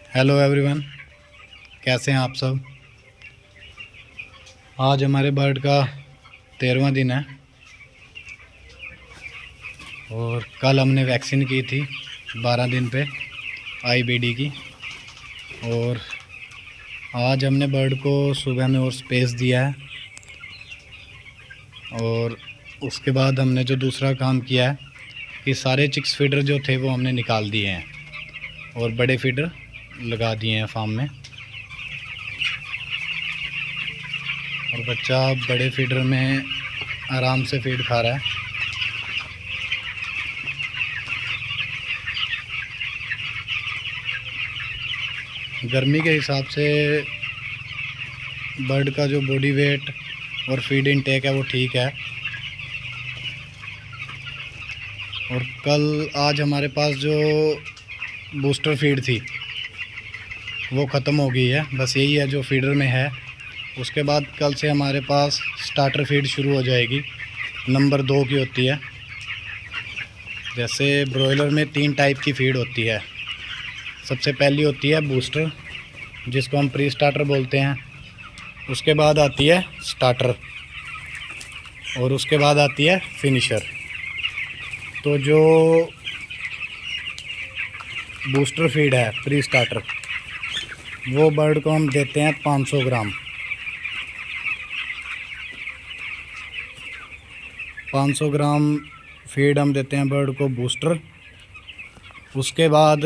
Hello everyone, कैसे हैं आप सब। आज हमारे बर्ड का 13वां दिन है और कल हमने वैक्सीन की थी 12 दिन पे आईबीडी की। और आज हमने बर्ड को सुबह में और स्पेस दिया है। और उसके बाद हमने जो दूसरा काम किया है कि सारे चिक्स फीडर जो थे वो हमने निकाल दिए हैं और बड़े फीडर लगा दिए हैं फार्म में। और बच्चा बड़े फीडर में आराम से फीड खा रहा है। गर्मी के हिसाब से बर्ड का जो बॉडी वेट और फीड इनटेक है वो ठीक है। और आज हमारे पास जो बूस्टर फीड थी वो ख़त्म हो गई है, बस यही है जो फीडर में है। उसके बाद कल से हमारे पास स्टार्टर फीड शुरू हो जाएगी, नंबर 2 की होती है। जैसे ब्रॉयलर में 3 टाइप की फीड होती है। सबसे पहली होती है बूस्टर, जिसको हम प्री स्टार्टर बोलते हैं। उसके बाद आती है स्टार्टर और उसके बाद आती है फिनिशर। तो जो बूस्टर फीड है प्री स्टार्टर, वो बर्ड को हम देते हैं 500 ग्राम। 500 ग्राम फीड हम देते हैं बर्ड को बूस्टर। उसके बाद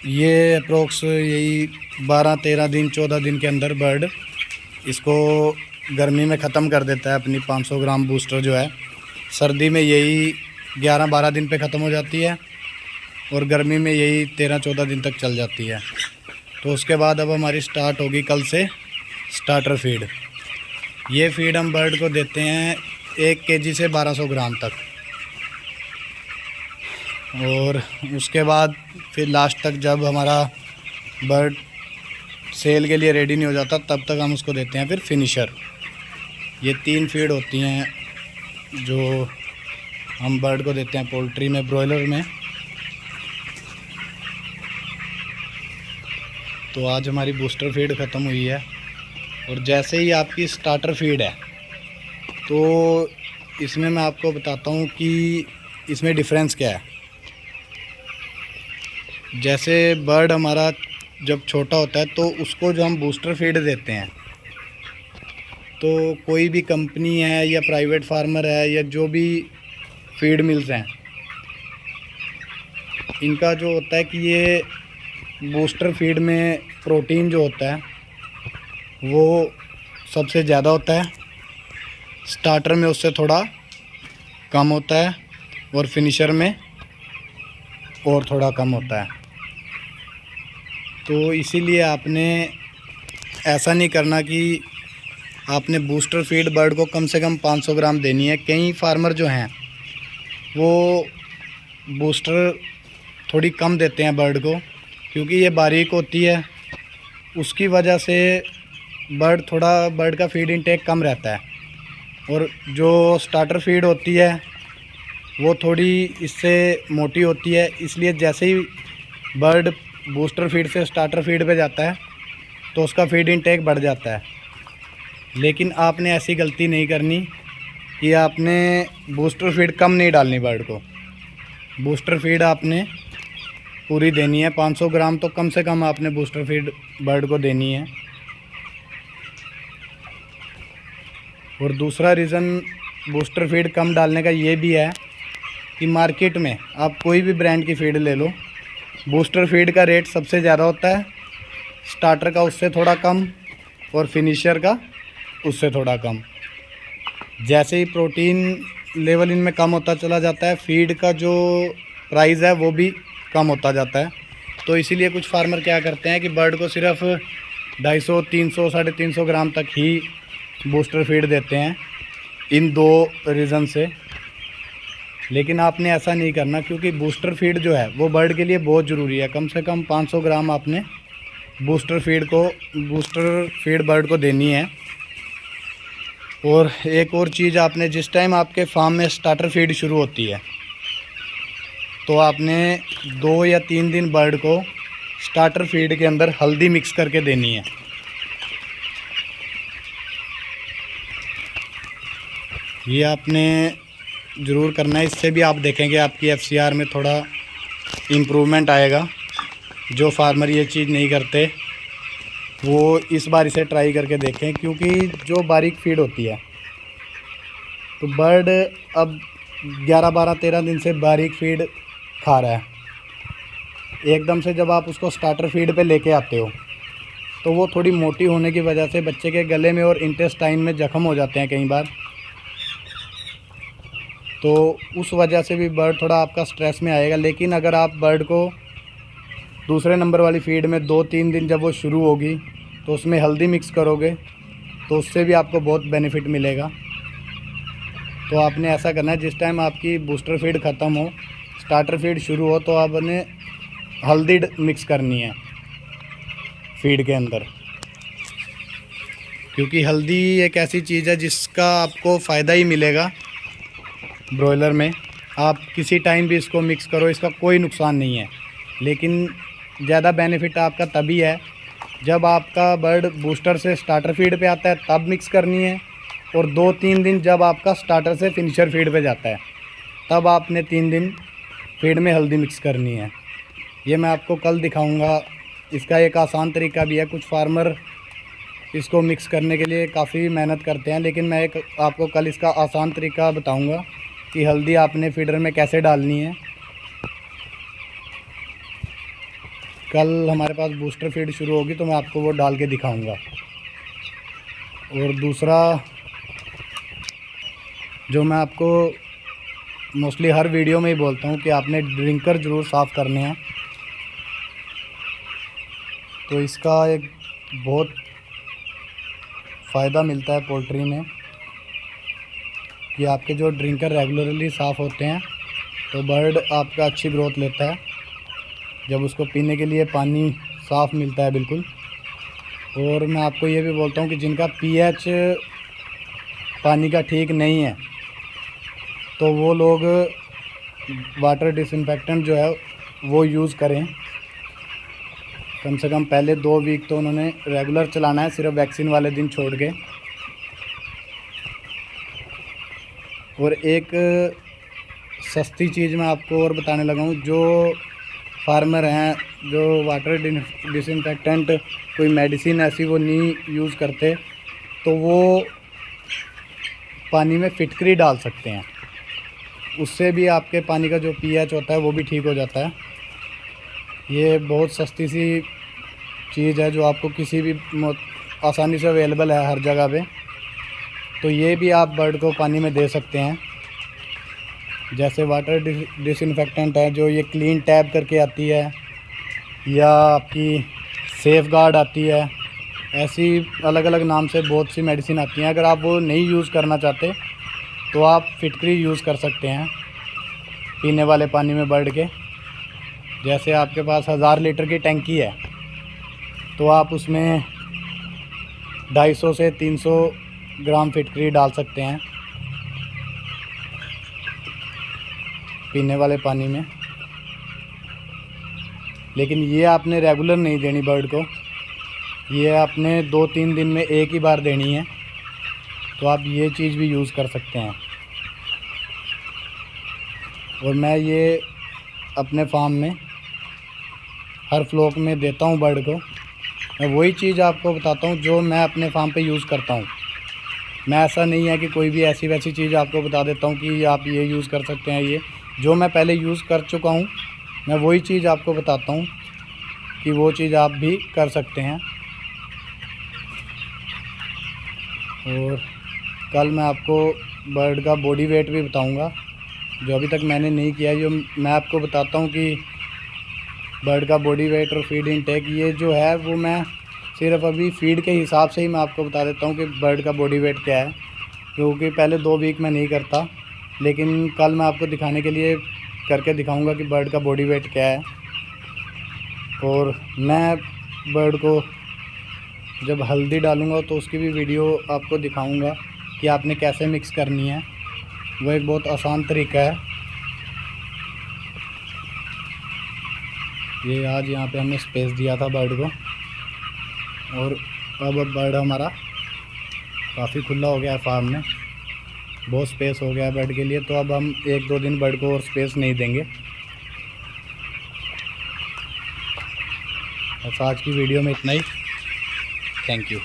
ये अप्रोक्स यही 12-13 दिन 14 दिन के अंदर बर्ड इसको गर्मी में ख़त्म कर देता है। अपनी 500 ग्राम बूस्टर जो है सर्दी में यही 11-12 दिन पे ख़त्म हो जाती है और गर्मी में यही 13-14 दिन तक चल जाती है। तो उसके बाद अब हमारी स्टार्ट होगी कल से स्टार्टर फीड। ये फीड हम बर्ड को देते हैं 1 केजी से 1200 ग्राम तक। और उसके बाद फिर लास्ट तक जब हमारा बर्ड सेल के लिए रेडी नहीं हो जाता तब तक हम उसको देते हैं फिर फिनिशर। ये 3 फीड होती हैं जो हम बर्ड को देते हैं पोल्ट्री में, ब्रॉयलर में। तो आज हमारी बूस्टर फीड ख़त्म हुई है और जैसे ही आपकी स्टार्टर फीड है तो इसमें मैं आपको बताता हूँ कि इसमें डिफरेंस क्या है। जैसे बर्ड हमारा जब छोटा होता है तो उसको जो हम बूस्टर फीड देते हैं, तो कोई भी कंपनी है या प्राइवेट फार्मर है या जो भी फीड मिल्स हैं, इनका जो होता है कि ये बूस्टर फीड में प्रोटीन जो होता है वो सबसे ज़्यादा होता है, स्टार्टर में उससे थोड़ा कम होता है और फिनिशर में और थोड़ा कम होता है। तो इसीलिए आपने ऐसा नहीं करना कि आपने बूस्टर फीड बर्ड को कम से कम 500 ग्राम देनी है। कई फार्मर जो हैं वो बूस्टर थोड़ी कम देते हैं बर्ड को, क्योंकि ये बारीक होती है, उसकी वजह से बर्ड का फीड इनटेक कम रहता है। और जो स्टार्टर फीड होती है वो थोड़ी इससे मोटी होती है, इसलिए जैसे ही बर्ड बूस्टर फीड से स्टार्टर फीड पे जाता है तो उसका फीड इनटेक बढ़ जाता है। लेकिन आपने ऐसी गलती नहीं करनी कि आपने बूस्टर फीड कम नहीं डालनी बर्ड को। बूस्टर फीड आपने पूरी देनी है, 500 ग्राम तो कम से कम आपने बूस्टर फीड बर्ड को देनी है। और दूसरा रीज़न बूस्टर फीड कम डालने का ये भी है कि मार्केट में आप कोई भी ब्रांड की फीड ले लो, बूस्टर फीड का रेट सबसे ज़्यादा होता है, स्टार्टर का उससे थोड़ा कम और फिनिशर का उससे थोड़ा कम। जैसे ही प्रोटीन लेवल इनमें कम होता चला जाता है, फीड का जो प्राइस है वो भी कम होता जाता है। तो इसीलिए कुछ फार्मर क्या करते हैं कि बर्ड को सिर्फ 250, 300, 350 ग्राम तक ही बूस्टर फीड देते हैं, इन 2 रीज़न से। लेकिन आपने ऐसा नहीं करना, क्योंकि बूस्टर फीड जो है वो बर्ड के लिए बहुत ज़रूरी है। कम से कम 500 ग्राम आपने बूस्टर फीड बर्ड को देनी है। और एक और चीज़, आपने जिस टाइम आपके फार्म में स्टार्टर फीड शुरू होती है तो आपने 2 या 3 दिन बर्ड को स्टार्टर फीड के अंदर हल्दी मिक्स करके देनी है। ये आपने ज़रूर करना है, इससे भी आप देखेंगे आपकी एफसीआर में थोड़ा इम्प्रूवमेंट आएगा। जो फार्मर ये चीज़ नहीं करते वो इस बार इसे ट्राई करके देखें, क्योंकि जो बारीक फीड होती है तो बर्ड अब 11, 12, 13 दिन से बारीक फीड खा रहा है। एकदम से जब आप उसको स्टार्टर फीड पे लेके आते हो तो वो थोड़ी मोटी होने की वजह से बच्चे के गले में और इंटेस्टाइन में ज़ख्म हो जाते हैं कई बार, तो उस वजह से भी बर्ड थोड़ा आपका स्ट्रेस में आएगा। लेकिन अगर आप बर्ड को दूसरे नंबर वाली फीड में 2-3 दिन जब वो शुरू होगी तो उसमें हल्दी मिक्स करोगे तो उससे भी आपको बहुत बेनिफिट मिलेगा। तो आपने ऐसा करना है, जिस टाइम आपकी बूस्टर फीड ख़त्म हो, स्टार्टर फीड शुरू हो, तो आपने हल्दी मिक्स करनी है फीड के अंदर, क्योंकि हल्दी एक ऐसी चीज़ है जिसका आपको फ़ायदा ही मिलेगा ब्रॉयलर में। आप किसी टाइम भी इसको मिक्स करो, इसका कोई नुकसान नहीं है। लेकिन ज़्यादा बेनिफिट आपका तभी है जब आपका बर्ड बूस्टर से स्टार्टर फीड पे आता है, तब मिक्स करनी है। और 2-3 दिन जब आपका स्टार्टर से फिनिशर फीड पे जाता है, तब आपने 3 दिन फीड में हल्दी मिक्स करनी है। ये मैं आपको कल दिखाऊंगा। इसका एक आसान तरीका भी है। कुछ फार्मर इसको मिक्स करने के लिए काफ़ी मेहनत करते हैं, लेकिन मैं एक आपको कल इसका आसान तरीका बताऊंगा कि हल्दी आपने फीडर में कैसे डालनी है। कल हमारे पास बूस्टर फीड शुरू होगी तो मैं आपको वो डाल के दिखाऊंगा। और दूसरा जो मैं आपको मोस्टली हर वीडियो में ही बोलता हूँ कि आपने ड्रिंकर ज़रूर साफ़ करने हैं। तो इसका एक बहुत फ़ायदा मिलता है पोल्ट्री में कि आपके जो ड्रिंकर रेगुलरली साफ़ होते हैं तो बर्ड आपका अच्छी ग्रोथ लेता है, जब उसको पीने के लिए पानी साफ़ मिलता है बिल्कुल। और मैं आपको ये भी बोलता हूँ कि जिनका पीएच पानी का ठीक नहीं है तो वो लोग वाटर डिसइंफेक्टेंट जो है वो यूज़ करें। कम से कम पहले 2 वीक तो उन्होंने रेगुलर चलाना है, सिर्फ वैक्सीन वाले दिन छोड़ के। और एक सस्ती चीज़ मैं आपको और बताने लगा हूँ। जो फार्मर हैं जो वाटर डिसइंफेक्टेंट कोई मेडिसिन ऐसी वो नहीं यूज़ करते, तो वो पानी में फिटकरी डाल सकते हैं। उससे भी आपके पानी का जो पीएच होता है वो भी ठीक हो जाता है। ये बहुत सस्ती सी चीज़ है जो आपको किसी भी आसानी से अवेलेबल है हर जगह पे। तो ये भी आप बर्ड को पानी में दे सकते हैं। जैसे वाटर डिसइंफेक्टेंट है जो ये क्लीन टैब करके आती है, या आपकी सेफ गार्ड आती है, ऐसी अलग अलग नाम से बहुत सी मेडिसिन आती हैं। अगर आप वो नहीं यूज़ करना चाहते तो आप फिटकरी यूज़ कर सकते हैं पीने वाले पानी में बर्ड के। जैसे आपके पास 1000 लीटर की टैंकी है तो आप उसमें 250 से 300 ग्राम फिटकरी डाल सकते हैं पीने वाले पानी में। लेकिन ये आपने रेगुलर नहीं देनी बर्ड को, ये आपने 2-3 दिन में एक ही बार देनी है। तो आप ये चीज़ भी यूज़ कर सकते हैं। और मैं ये अपने फार्म में हर फ्लोक में देता हूँ बर्ड को। मैं वही चीज़ आपको बताता हूँ जो मैं अपने फार्म पे यूज़ करता हूँ। मैं ऐसा नहीं है कि कोई भी ऐसी वैसी चीज़ आपको बता देता हूँ कि आप ये यूज़ कर सकते हैं। ये जो मैं पहले यूज़ कर चुका हूँ मैं वही चीज़ आपको बताता हूँ कि वो चीज़ आप भी कर सकते हैं। और कल मैं आपको बर्ड का बॉडी वेट भी बताऊंगा जो अभी तक मैंने नहीं किया। जो मैं आपको बताता हूं कि बर्ड का बॉडी वेट और फीड इनटेक ये जो है वो मैं सिर्फ अभी फीड के हिसाब से ही मैं आपको बता देता हूं कि बर्ड का बॉडी वेट क्या है, क्योंकि पहले 2 वीक मैं नहीं करता। लेकिन कल मैं आपको दिखाने के लिए करके दिखाऊंगा कि बर्ड का बॉडी वेट क्या है। और मैं बर्ड को जब हल्दी डालूंगा तो उसकी भी वीडियो आपको दिखाऊंगा कि आपने कैसे मिक्स करनी है। वो एक बहुत आसान तरीका है। ये आज यहाँ पे हमने स्पेस दिया था बर्ड को, और अब बर्ड हमारा काफ़ी खुला हो गया है फार्म में, बहुत स्पेस हो गया है बर्ड के लिए। तो अब हम 1-2 दिन बर्ड को और स्पेस नहीं देंगे। बस आज की वीडियो में इतना ही। Thank you.